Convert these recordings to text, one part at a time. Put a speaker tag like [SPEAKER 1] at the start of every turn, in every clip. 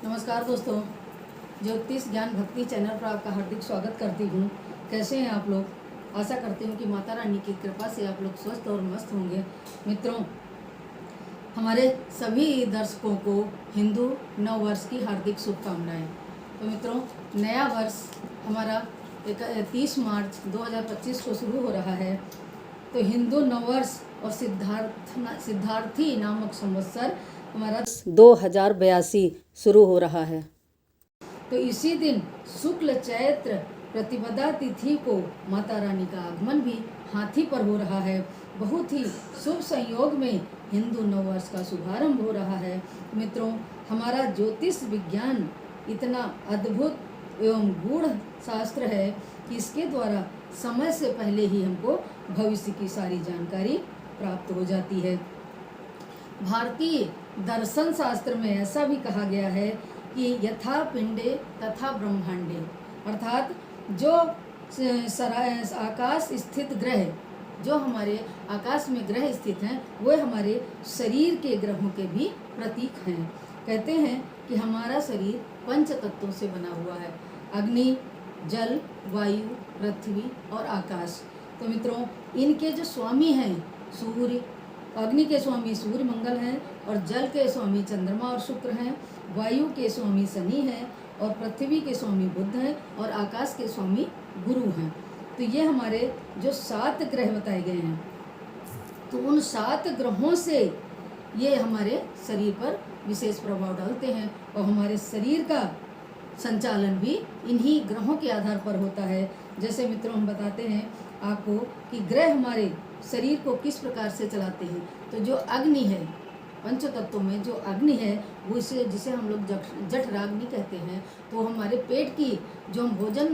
[SPEAKER 1] नमस्कार दोस्तों, ज्योतिष ज्ञान भक्ति चैनल पर आपका हार्दिक स्वागत करती हूँ। कैसे हैं आप लोग? आशा करती हूँ कि माता रानी की कृपा से आप लोग स्वस्थ और मस्त होंगे। मित्रों, हमारे सभी दर्शकों को हिंदू नव वर्ष की हार्दिक शुभकामनाएं। तो मित्रों, नया वर्ष हमारा 30 मार्च 2025 को शुरू हो रहा है। तो हिंदू नववर्ष और सिद्धार्थी नामक संवत्सर हमारा 2082 शुरू हो रहा है। तो इसी दिन शुक्ल चैत्र प्रतिपदा तिथि को माता रानी का आगमन भी हाथी पर हो रहा है। बहुत ही शुभ संयोग में हिंदू नववर्ष का शुभारंभ हो रहा है। मित्रों, हमारा ज्योतिष विज्ञान इतना अद्भुत एवं गूढ़ शास्त्र है कि इसके द्वारा समय से पहले ही हमको भविष्य की सारी जानकारी प्राप्त हो जाती है। भारतीय दर्शन शास्त्र में ऐसा भी कहा गया है कि यथा पिंडे तथा ब्रह्मांडे, अर्थात जो आकाश स्थित ग्रह, जो हमारे आकाश में ग्रह स्थित हैं, वो हमारे शरीर के ग्रहों के भी प्रतीक हैं। कहते हैं कि हमारा शरीर पंच तत्वों से बना हुआ है: अग्नि, जल, वायु, पृथ्वी और आकाश। तो मित्रों, इनके जो स्वामी हैं सूर्य, अग्नि के स्वामी सूर्य मंगल हैं, और जल के स्वामी चंद्रमा और शुक्र हैं, वायु के स्वामी शनि हैं, और पृथ्वी के स्वामी बुध हैं, और आकाश के स्वामी गुरु हैं। तो ये हमारे जो 7 ग्रह बताए गए हैं, तो उन 7 ग्रहों से ये हमारे शरीर पर विशेष प्रभाव डालते हैं, और हमारे शरीर का संचालन भी इन्हीं ग्रहों के आधार पर होता है। जैसे मित्रों, हम बताते हैं आपको कि ग्रह हमारे शरीर को किस प्रकार से चलाते हैं। तो जो अग्नि है, पंच तत्वों में जो अग्नि है, वो इसे जिसे हम लोग जठराग्नि कहते हैं, तो हमारे पेट की जो हम भोजन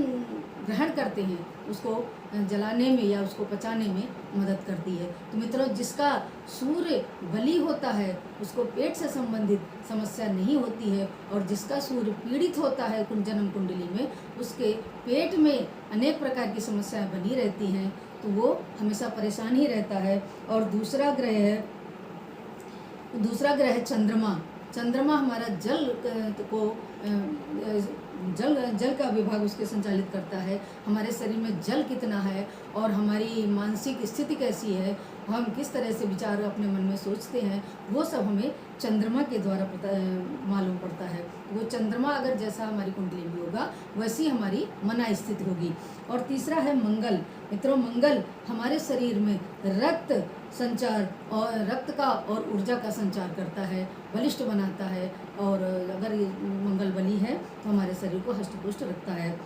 [SPEAKER 1] ग्रहण करते हैं उसको जलाने में या उसको पचाने में मदद करती है। तो मित्रों, जिसका सूर्य बली होता है उसको पेट से संबंधित समस्या नहीं होती है, और जिसका सूर्य पीड़ित होता है जन्म कुंडली में, उसके पेट में अनेक प्रकार की समस्याएं बनी रहती हैं, तो वो हमेशा परेशान ही रहता है। और दूसरा ग्रह है चंद्रमा। चंद्रमा हमारा जल का विभाग उसके संचालित करता है। हमारे शरीर में जल कितना है और हमारी मानसिक स्थिति कैसी है, हम किस तरह से विचार अपने मन में सोचते हैं, वो सब हमें चंद्रमा के द्वारा मालूम पड़ता है। वो चंद्रमा अगर जैसा हमारी कुंडली में होगा, वैसी हमारी मना स्थिति होगी। और तीसरा है मंगल। मित्रों, मंगल हमारे शरीर में रक्त संचार और रक्त का और ऊर्जा का संचार करता है, बलिष्ठ बनाता है, और अगर ये मंगल बली है तो हमारे शरीर को हष्टपुष्ट रखता है।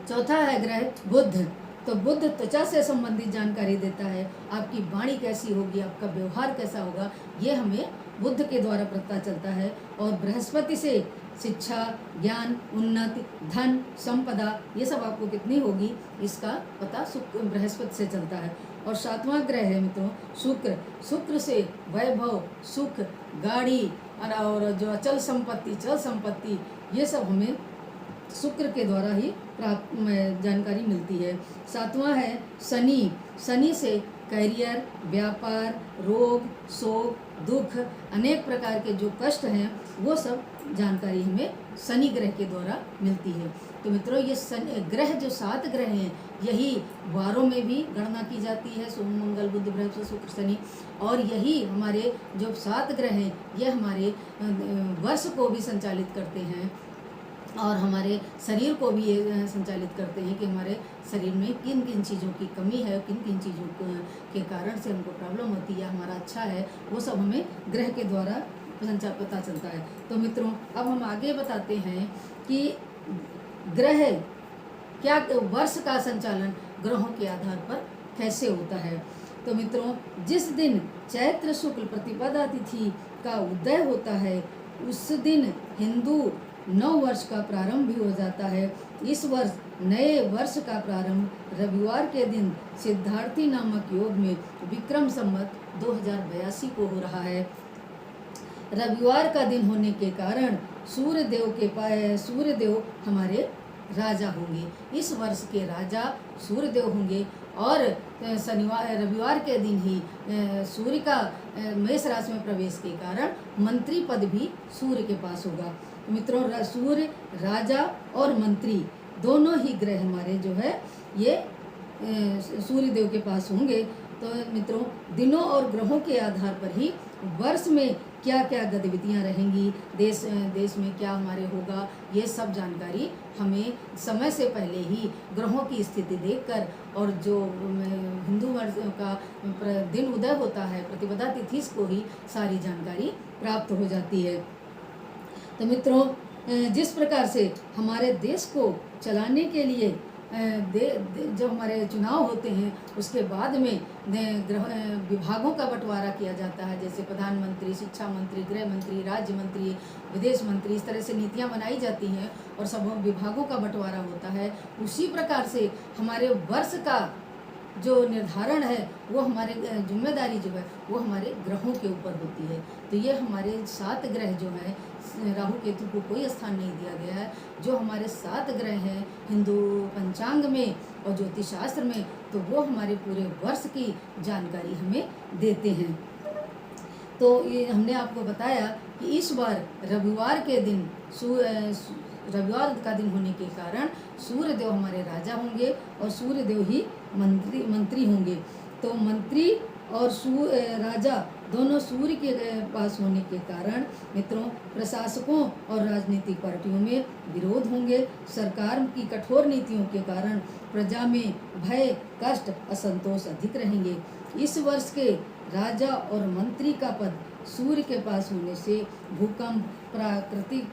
[SPEAKER 1] चौथा है ग्रह बुध। तो बुध त्वचा से संबंधित जानकारी देता है। आपकी वाणी कैसी होगी, आपका व्यवहार कैसा होगा, ये हमें बुध के द्वारा पता चलता है। और बृहस्पति से शिक्षा, ज्ञान, उन्नति, धन, संपदा, ये सब आपको कितनी होगी, इसका पता बृहस्पति से चलता है। और 7वां ग्रह है मित्रों शुक्र। शुक्र से वैभव, सुख, गाड़ी और जो अचल संपत्ति, चल संपत्ति, ये सब हमें शुक्र के द्वारा ही प्राप्त जानकारी मिलती है। 7वां है शनि। शनि से करियर, व्यापार, रोग, शोक, दुख, अनेक प्रकार के जो कष्ट हैं, वो सब जानकारी हमें शनि ग्रह के द्वारा मिलती है। तो मित्रों, ये ग्रह जो 7 ग्रह हैं, यही वारों में भी गणना की जाती है: सोम, मंगल, बुध, बृहस्पति, शुक्र, शनि। और यही हमारे जो 7 ग्रह हैं, ये हमारे वर्ष को भी संचालित करते हैं, और हमारे शरीर को भी ये संचालित करते हैं कि हमारे शरीर में किन किन चीज़ों की कमी है, किन किन चीज़ों के कारण से हमको प्रॉब्लम होती है, हमारा अच्छा है, वो सब हमें ग्रह के द्वारा पता चलता है। तो मित्रों, अब हम आगे बताते हैं कि ग्रह क्या, वर्ष का संचालन ग्रहों के आधार पर कैसे होता है। तो मित्रों, जिस दिन चैत्र शुक्ल प्रतिपदा तिथि का उदय होता है, उस दिन हिंदू नव वर्ष का प्रारंभ भी हो जाता है। इस वर्ष नए वर्ष का प्रारंभ रविवार के दिन सिद्धार्थी नामक योग में विक्रम संवत 2082 को हो रहा है। रविवार का दिन होने के कारण सूर्यदेव हमारे राजा होंगे। इस वर्ष के राजा सूर्यदेव होंगे और रविवार के दिन ही सूर्य का मेष राशि में प्रवेश के कारण मंत्री पद भी सूर्य के पास होगा। मित्रों, सूर्य राजा और मंत्री दोनों ही ग्रह हमारे जो है ये सूर्य देव के पास होंगे। तो मित्रों, दिनों और ग्रहों के आधार पर ही वर्ष में क्या क्या गतिविधियां रहेंगी, देश में क्या हमारे होगा, ये सब जानकारी हमें समय से पहले ही ग्रहों की स्थिति देखकर और जो हिंदू वर्ष का दिन उदय होता है प्रतिपदा तिथि को ही सारी जानकारी प्राप्त हो जाती है। तो मित्रों, जिस प्रकार से हमारे देश को चलाने के लिए जो हमारे चुनाव होते हैं उसके बाद में विभागों का बंटवारा किया जाता है, जैसे प्रधानमंत्री, शिक्षा मंत्री, गृह मंत्री, राज्य मंत्री, विदेश मंत्री, इस तरह से नीतियां बनाई जाती हैं और सब विभागों का बंटवारा होता है। उसी प्रकार से हमारे वर्ष का जो निर्धारण है वो हमारे जिम्मेदारी जो है वो हमारे ग्रहों के ऊपर होती है। तो ये हमारे 7 ग्रह जो है, राहु केतु को कोई स्थान नहीं दिया गया है। जो हमारे 7 ग्रह हैं हिंदू पंचांग में और ज्योतिष शास्त्र में, तो वो हमारे पूरे वर्ष की जानकारी हमें देते हैं। तो ये हमने आपको बताया कि इस बार रविवार के दिन रविवार का दिन होने के कारण सूर्य देव हमारे राजा होंगे और सूर्य देव ही मंत्री होंगे। तो मंत्री और राजा दोनों सूर्य के पास होने के कारण मित्रों, प्रशासकों और राजनीतिक पार्टियों में विरोध होंगे। सरकार की कठोर नीतियों के कारण प्रजा में भय, कष्ट, असंतोष अधिक रहेंगे। इस वर्ष के राजा और मंत्री का पद सूर्य के पास होने से भूकंप, प्राकृतिक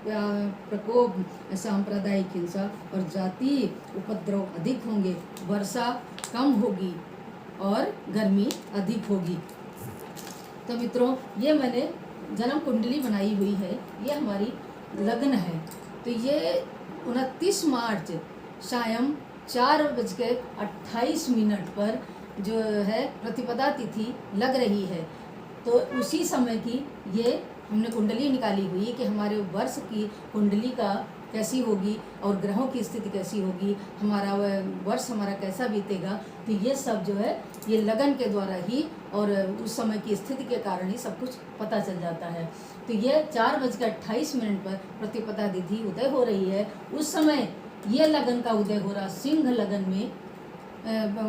[SPEAKER 1] प्रकोप, सांप्रदायिक हिंसा और जातीय उपद्रव अधिक होंगे। वर्षा कम होगी और गर्मी अधिक होगी। तो मित्रों, ये मैंने जन्म कुंडली बनाई हुई है, ये हमारी लग्न है। तो ये 29 मार्च शाम 4:28 पर जो है प्रतिपदा तिथि लग रही है। तो उसी समय की ये हमने कुंडली निकाली हुई है कि हमारे वर्ष की कुंडली का कैसी होगी और ग्रहों की स्थिति कैसी होगी, हमारा वर्ष हमारा कैसा बीतेगा। तो ये सब जो है ये लगन के द्वारा ही और उस समय की स्थिति के कारण ही सब कुछ पता चल जाता है। तो ये 4:28 पर प्रतिपदा तिथि उदय हो रही है। उस समय ये लगन का उदय हो रहा, सिंह लगन में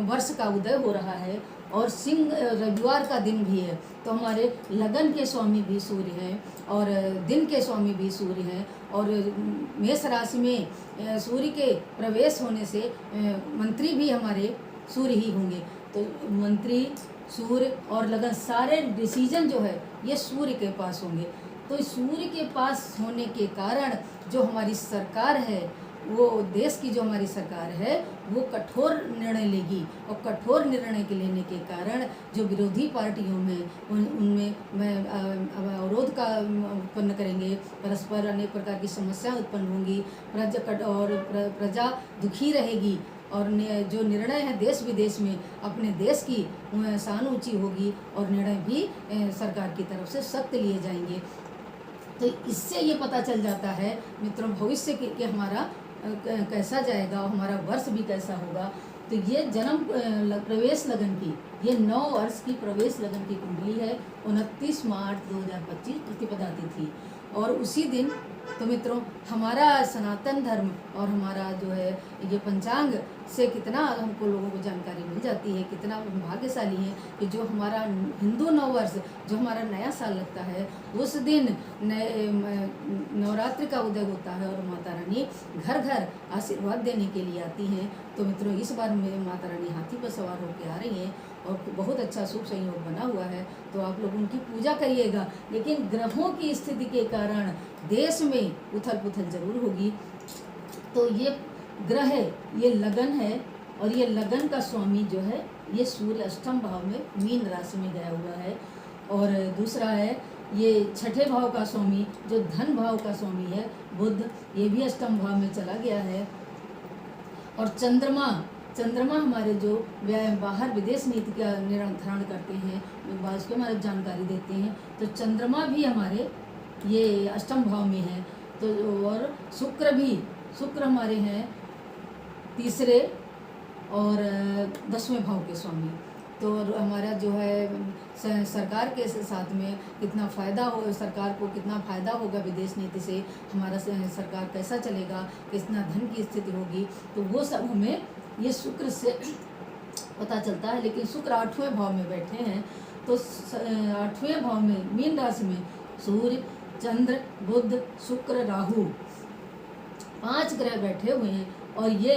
[SPEAKER 1] वर्ष का उदय हो रहा है और सिंह रविवार का दिन भी है। तो हमारे लगन के स्वामी भी सूर्य हैं और दिन के स्वामी भी सूर्य हैं और मेष राशि में सूर्य के प्रवेश होने से मंत्री भी हमारे सूर्य ही होंगे। तो मंत्री, सूर्य और लगन सारे डिसीजन जो है ये सूर्य के पास होंगे। तो सूर्य के पास होने के कारण जो हमारी सरकार है, वो देश की जो हमारी सरकार है वो कठोर निर्णय लेगी और कठोर निर्णय के लेने के कारण जो विरोधी पार्टियों में उनमें अवरोध का उत्पन्न करेंगे, परस्पर अनेक प्रकार की समस्याएं उत्पन्न होंगी, प्रजा दुखी रहेगी और जो निर्णय है देश विदेश में अपने देश की शान ऊंची होगी और निर्णय भी सरकार की तरफ से सख्त लिए जाएंगे। तो इससे ये पता चल जाता है मित्रों भविष्य कि हमारा कैसा जाएगा और हमारा वर्ष भी कैसा होगा। तो ये जन्म प्रवेश लगन की, ये 9 वर्ष की प्रवेश लगन की कुंडली है। 29 मार्च 2025 प्रतिपदा तिथि और उसी दिन तो मित्रों हमारा सनातन धर्म और हमारा जो है ये पंचांग से कितना हमको लोगों को जानकारी मिल जाती है, कितना हम भाग्यशाली हैं कि जो हमारा हिंदू नववर्ष जो हमारा नया साल लगता है उस दिन नवरात्रि का उदय होता है और माता रानी घर घर आशीर्वाद देने के लिए आती हैं। तो मित्रों इस बार में माता रानी हाथी पर सवार होकर आ रही हैं और बहुत अच्छा शुभ संयोग बना हुआ है। तो आप लोग उनकी पूजा करिएगा, लेकिन ग्रहों की स्थिति के कारण देश में उथल पुथल जरूर होगी। तो ये ग्रह ये लगन है और ये लगन का स्वामी जो है ये सूर्य अष्टम भाव में मीन राशि में गया हुआ है। और दूसरा है ये 6ठे भाव का स्वामी जो धन भाव का स्वामी है बुध, ये भी अष्टम भाव में चला गया है। और चंद्रमा हमारे जो बाहर विदेश नीति का निर्धारण करते हैं, उसके हमारे जानकारी देते हैं। तो चंद्रमा भी हमारे ये अष्टम भाव में है। तो और शुक्र हमारे हैं तीसरे और 10वें भाव के स्वामी। तो हमारा जो है सरकार के साथ में कितना फ़ायदा हो, सरकार को कितना फ़ायदा होगा विदेश नीति से, हमारा सरकार कैसा चलेगा, कितना धन की स्थिति होगी, तो वो सब हमें ये शुक्र से पता चलता है। लेकिन शुक्र 8वें भाव में बैठे हैं, तो 8वें भाव में मीन राशि में सूर्य, चंद्र, बुध, शुक्र, राहु 5 ग्रह बैठे हुए हैं। और ये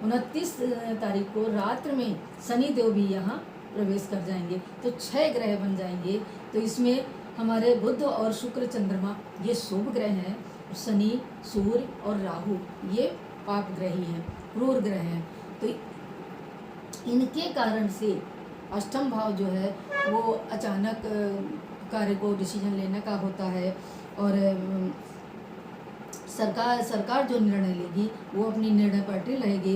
[SPEAKER 1] 29 तारीख को रात्र में शनि देव भी यहाँ प्रवेश कर जाएंगे, तो 6 ग्रह बन जाएंगे। तो इसमें हमारे बुध और शुक्र, चंद्रमा ये शुभ ग्रह हैं, शनि, सूर्य और राहु ये पाप ग्रही हैं, क्रूर ग्रह हैं। तो इनके कारण से अष्टम भाव जो है वो अचानक कार्य को डिसीजन लेने का होता है, और सरकार जो निर्णय लेगी वो अपनी निर्णय पर अटल रहेगी।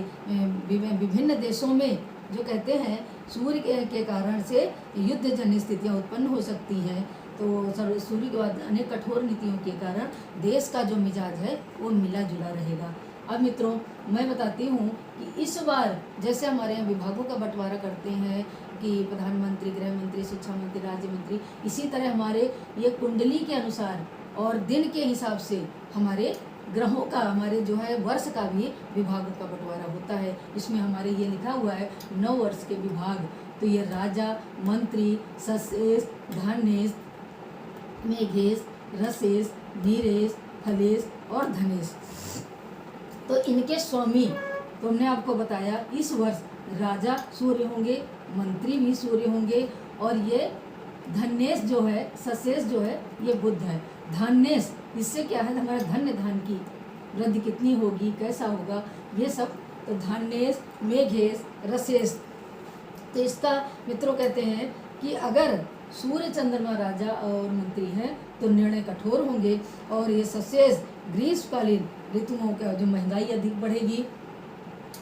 [SPEAKER 1] विभिन्न देशों में जो कहते हैं सूर्य के कारण से युद्ध जन्य स्थितियाँ उत्पन्न हो सकती हैं, तो सूर्य के बाद अनेक कठोर नीतियों के कारण देश का जो मिजाज है वो मिला जुला रहेगा। अब मित्रों, मैं बताती हूँ कि इस बार जैसे हमारे यहाँ विभागों का बंटवारा करते हैं कि प्रधानमंत्री, गृह मंत्री, शिक्षा मंत्री, राज्य मंत्री, इसी तरह हमारे ये कुंडली के अनुसार और दिन के हिसाब से हमारे ग्रहों का, हमारे जो है वर्ष का भी विभागों का बंटवारा होता है। इसमें हमारे ये लिखा हुआ है 9 वर्ष के विभाग। तो ये राजा, मंत्री, सशेष, धनेश, मेघेश, रसेश, वीरेश, फलेश और धनेश। तो इनके स्वामी तो हमने आपको बताया, इस वर्ष राजा सूर्य होंगे, मंत्री भी सूर्य होंगे, और ये धनेश जो है, सशेष जो है ये बुध है। धनेश इससे क्या है, हमारा धन्य धान की वृद्धि कितनी होगी, कैसा होगा, ये सब। तो धनेश, मेघेश, रसेश। तो इसका मित्रों कहते हैं कि अगर सूर्य, चंद्रमा राजा और मंत्री हैं तो निर्णय कठोर होंगे, और ये सशेष ग्रीष्मकालीन ऋतुओं का जो महंगाई अधिक बढ़ेगी,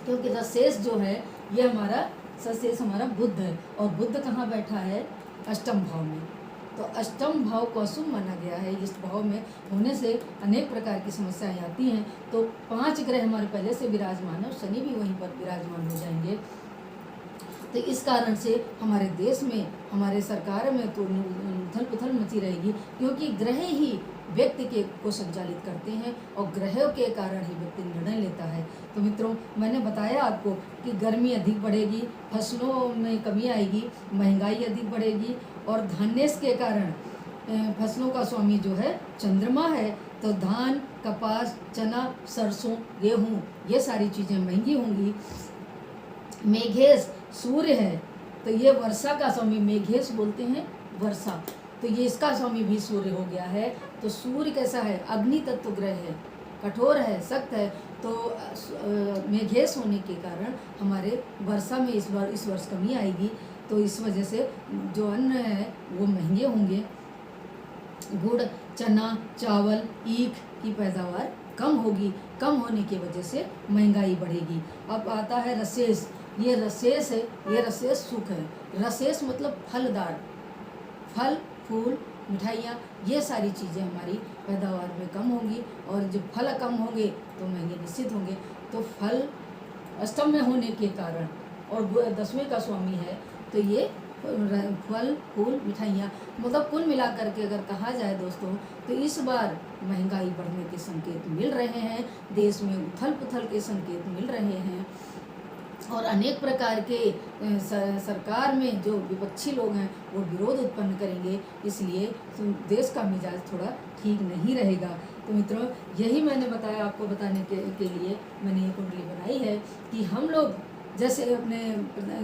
[SPEAKER 1] क्योंकि रसेश जो है ये हमारा सशेष हमारा बुध है, और बुध कहाँ बैठा है, अष्टम भाव में। तो अष्टम भाव को अशुभ माना गया है। इस भाव में होने से अनेक प्रकार की समस्याएं आती हैं। तो 5 ग्रह हमारे पहले से विराजमान है, और शनि भी वहीं पर विराजमान हो जाएंगे। तो इस कारण से हमारे देश में, हमारे सरकार में तो उथल पुथल मची रहेगी, क्योंकि ग्रह ही व्यक्ति को संचालित करते हैं, और ग्रहों के कारण ही व्यक्ति निर्णय लेता है। तो मित्रों, मैंने बताया आपको कि गर्मी अधिक बढ़ेगी, फसलों में कमी आएगी, महंगाई अधिक बढ़ेगी, और धान्यस के कारण फसलों का स्वामी जो है चंद्रमा है, तो धान, कपास, चना, सरसों, गेहूँ ये सारी चीज़ें महंगी होंगी। मेघेश सूर्य है, तो ये वर्षा का स्वामी, मेघेश बोलते हैं वर्षा, तो ये इसका स्वामी भी सूर्य हो गया है। तो सूर्य कैसा है, अग्नि तत्व ग्रह है, कठोर है, सख्त है। तो मेघेश होने के कारण हमारे वर्षा में इस वर्ष कमी आएगी। तो इस वजह से जो अन्न है वो महंगे होंगे। गुड़, चना, चावल, ईख की पैदावार कम होगी, कम होने की वजह से महंगाई बढ़ेगी। अब आता है रसेश। ये रसेश है, ये रसेश सुख है। रसेश मतलब फलदार, फल, फूल, मिठाइयाँ, ये सारी चीज़ें हमारी पैदावार में कम होंगी, और जब फल कम होंगे तो महंगे निश्चित होंगे। तो फल अष्टम में होने के कारण, और 10वें का स्वामी है, तो ये फल, फूल, मिठाइयाँ, मतलब कुल मिलाकर के अगर कहा जाए दोस्तों, तो इस बार महंगाई बढ़ने के संकेत मिल रहे हैं, देश में उथल पुथल के संकेत मिल रहे हैं, और अनेक प्रकार के सरकार में जो विपक्षी लोग हैं वो विरोध उत्पन्न करेंगे, इसलिए देश का मिजाज थोड़ा ठीक नहीं रहेगा। तो मित्रों, यही मैंने बताया आपको, बताने के लिए मैंने ये कुंडली बनाई है कि हम लोग जैसे अपने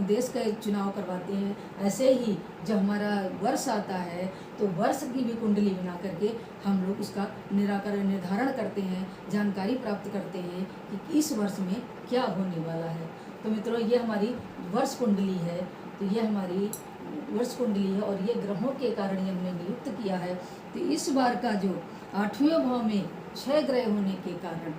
[SPEAKER 1] देश का चुनाव करवाते हैं, ऐसे ही जब हमारा वर्ष आता है तो वर्ष की भी कुंडली बना करके हम लोग उसका निर्धारण करते हैं, जानकारी प्राप्त करते हैं कि इस वर्ष में क्या होने वाला है। तो मित्रों, ये हमारी वर्ष कुंडली है। तो ये हमारी वर्ष कुंडली है, और ये ग्रहों के कारण ये हमने नियुक्त किया है। तो इस बार का जो 8वें भाव में 6 ग्रह होने के कारण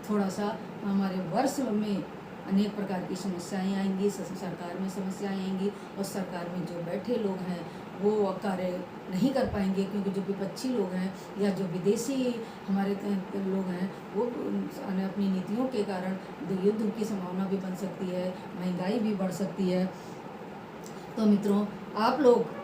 [SPEAKER 1] थोड़ा सा हमारे वर्ष में अनेक प्रकार की समस्याएं आएंगी, सरकार में समस्याएं आएंगी, और सरकार में जो बैठे लोग हैं वो कार्य नहीं कर पाएंगे, क्योंकि जो विपक्षी लोग हैं या जो विदेशी हमारे लोग हैं वो अपनी नीतियों के कारण युद्ध की संभावना भी बन सकती है, महंगाई भी बढ़ सकती है। तो मित्रों, आप लोग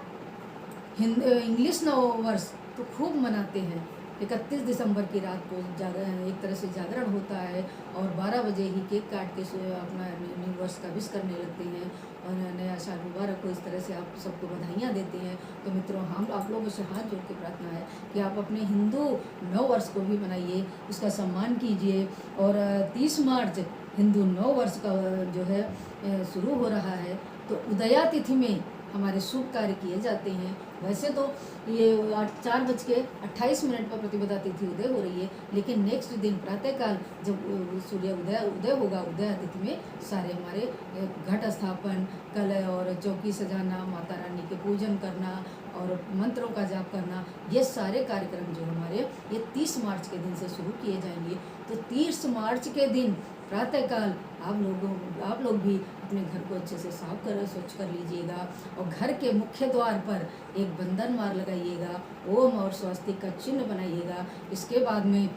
[SPEAKER 1] इंग्लिश नव वर्ष तो खूब मनाते हैं। 31 दिसंबर की रात को एक तरह से जागरण होता है और 12 बजे ही केक काट के अपना न्यू वर्ष का विश करने लगते हैं और नया साल मुबारक हो, इस तरह से आप सबको बधाइयाँ देते हैं। तो मित्रों, हम आप लोगों से हाथ जोड़ के प्रार्थना है कि आप अपने हिंदू नव वर्ष को भी मनाइए, उसका सम्मान कीजिए। और 30 मार्च हिंदू नव वर्ष का जो है शुरू हो रहा है, तो उदया तिथि में हमारे शुभ कार्य किए जाते हैं। वैसे तो ये 4:28 पर प्रतिपदा तिथि उदय हो रही है, लेकिन नेक्स्ट दिन प्रातःकाल जब सूर्य उदय होगा, उदय तिथि में सारे हमारे घट स्थापन, कलश और चौकी सजाना, माता रानी के पूजन करना और मंत्रों का जाप करना, ये सारे कार्यक्रम जो हमारे ये 30 मार्च के दिन से शुरू किए जाएंगे। तो 30 मार्च के दिन प्रातःकाल आप लोग भी अपने घर को अच्छे से स्वच्छ कर लीजिएगा और घर के मुख्य द्वार पर एक बंधन मार लगाइएगा, ओम और स्वस्तिक का चिन्ह बनाइएगा। इसके बाद में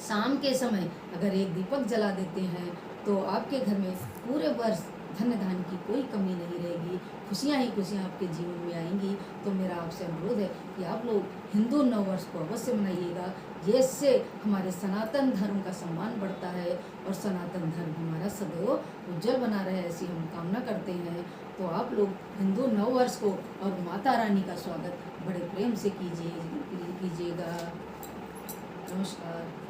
[SPEAKER 1] शाम के समय अगर एक दीपक जला देते हैं तो आपके घर में पूरे वर्ष धन धान की कोई कमी नहीं रहेगी, खुशियाँ ही खुशियाँ आपके जीवन में आएंगी। तो मेरा आपसे अनुरोध है कि आप लोग हिंदू नव वर्ष को अवश्य मनाइएगा, जिससे हमारे सनातन धर्म का सम्मान बढ़ता है और सनातन धर्म हमारा सदैव उज्जवल बना रहे, ऐसी हम कामना करते हैं। तो आप लोग हिंदू नव वर्ष को और माता रानी का स्वागत बड़े प्रेम से कीजिएगा। नमस्कार।